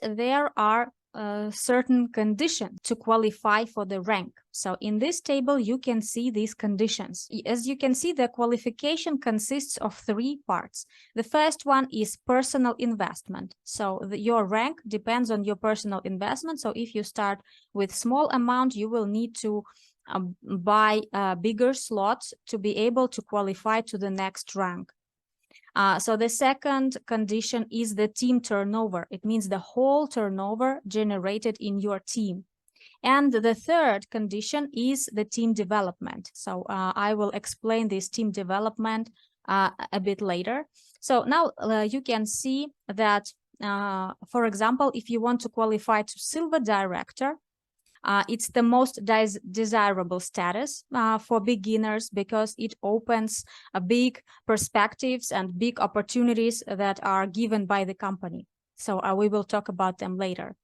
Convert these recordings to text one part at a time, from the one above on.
there are certain conditions to qualify for the rank. So in this table, you can see these conditions. As you can see, the qualification consists of three parts. The first one is personal investment. So your rank depends on your personal investment. So if you start with small amount, you will need to buy bigger slots to be able to qualify to the next rank. So the second condition is the team turnover. It means the whole turnover generated in your team. And the third condition is the team development. So I will explain this team development a bit later. So now you can see that, for example, if you want to qualify to Silver Director, it's the most desirable status for beginners because it opens big perspectives and big opportunities that are given by the company. So we will talk about them later.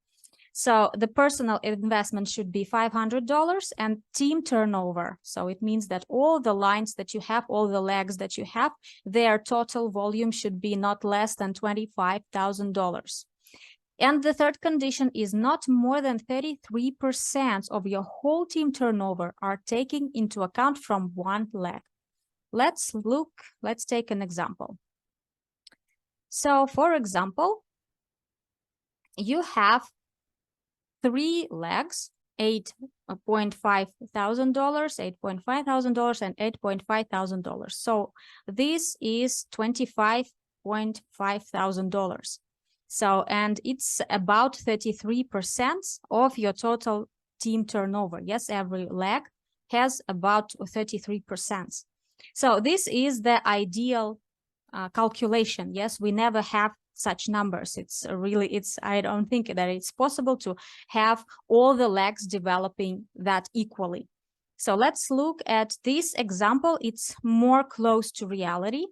So the personal investment should be $500 and team turnover. So it means that all the lines that you have, all the legs that you have, their total volume should be not less than $25,000. And the third condition is not more than 33% of your whole team turnover are taken into account from one leg. Let's take an example. So for example, you have three legs, $8,500, $8,500, and $8,500. So this is $25,500. So, and it's about 33% of your total team turnover. Yes, every leg has about 33%. So this is the ideal calculation. Yes, we never have such numbers. I don't think that it's possible to have all the legs developing that equally. So let's look at this example. It's more close to reality.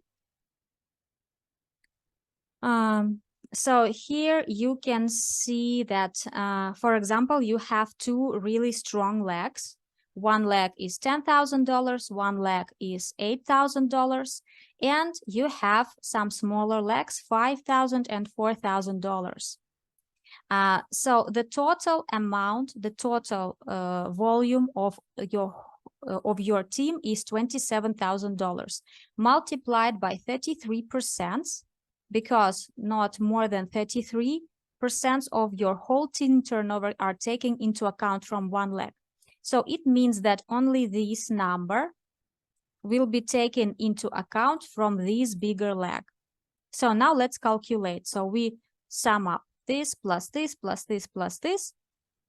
So here you can see that, for example, you have two really strong legs. One leg is $10,000, one leg is $8,000, and you have some smaller legs, $5,000 and $4,000. So the total amount, the total volume of your team is $27,000 multiplied by 33%. Because not more than 33% of your whole team turnover are taken into account from one leg. So it means that only this number will be taken into account from this bigger leg. So now let's calculate. So we sum up this plus this plus this plus this.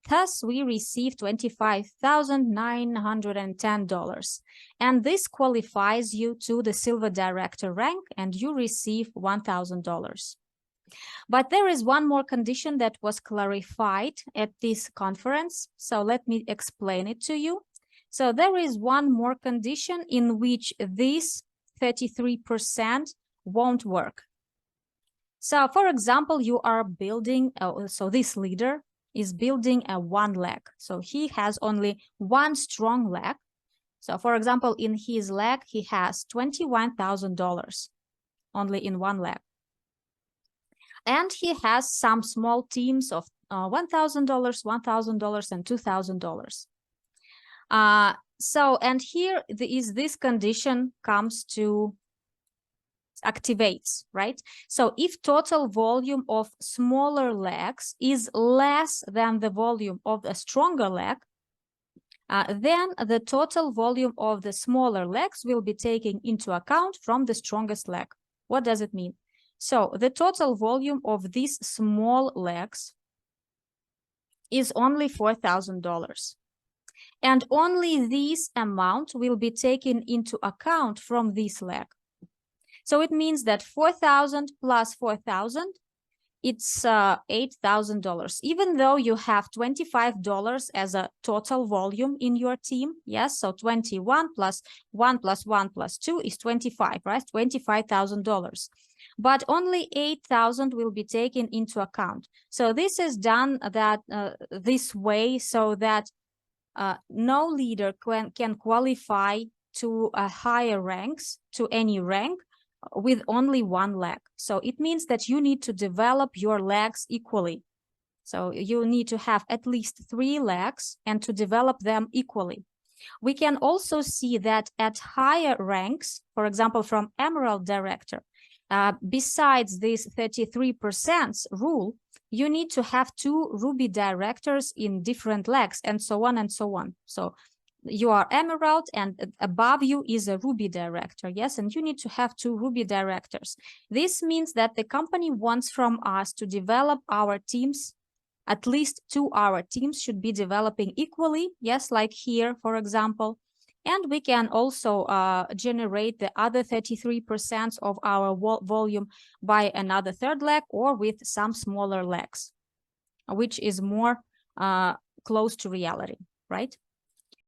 Thus, we receive $25,910. And this qualifies you to the Silver Director rank, and you receive $1,000. But there is one more condition that was clarified at this conference. So let me explain it to you. So there is one more condition in which this 33% won't work. So for example, you are building, so this leader is building a one leg. So he has only one strong leg. So for example, in his leg, he has $21,000 only in one leg. And he has some small teams of $1,000, $1,000, and $2,000. So, and here this condition comes to activates, right? So if total volume of smaller legs is less than the volume of a stronger leg, then the total volume of the smaller legs will be taken into account from the strongest leg. What does it mean? So the total volume of these small legs is only $4,000. And only this amount will be taken into account from this leg. So it means that 4,000 plus 4,000, it's $8,000. Even though you have $25 as a total volume in your team, yes, so 21 plus 1 plus 1 plus 2 is 25, right? $25,000. But only 8,000 will be taken into account. So this is done this way so that no leader can qualify to higher ranks, to any rank, with only one leg. So it means that you need to develop your legs equally. So you need to have at least 3 legs and to develop them equally. We can also see that at higher ranks, for example, from Emerald Director, besides this 33% rule, you need to have 2 Ruby Directors in different legs, and so on and so on. So you are Emerald, and above you is a Ruby Director, yes, and you need to have 2 Ruby Directors. This means that the company wants from us to develop our teams. At least 2 our teams should be developing equally, yes, like here, for example. And we can also generate the other 33% of our volume by another 3rd leg or with some smaller legs, which is more close to reality, right?